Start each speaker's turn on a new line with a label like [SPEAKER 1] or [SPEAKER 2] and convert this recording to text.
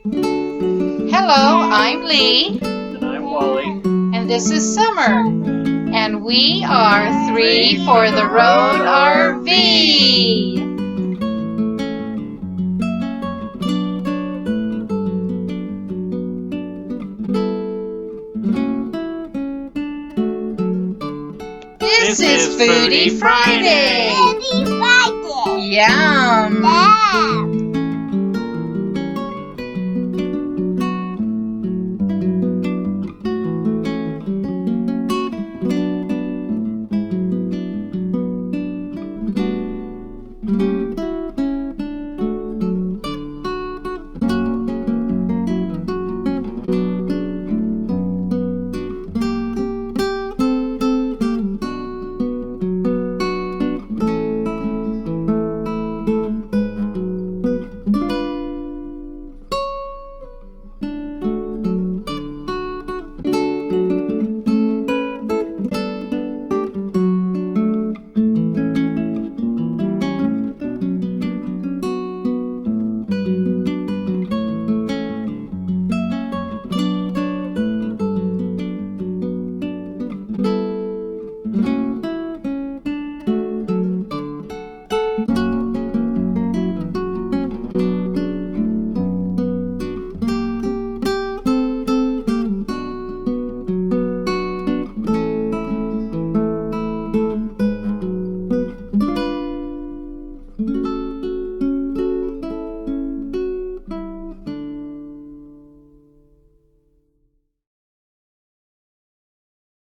[SPEAKER 1] Hello, I'm Lee.
[SPEAKER 2] And I'm Wally.
[SPEAKER 1] And this is Summer. And we are Three for the Road RV. This is Foodie Friday.
[SPEAKER 3] Foodie Friday.
[SPEAKER 1] Yum.
[SPEAKER 3] Yeah.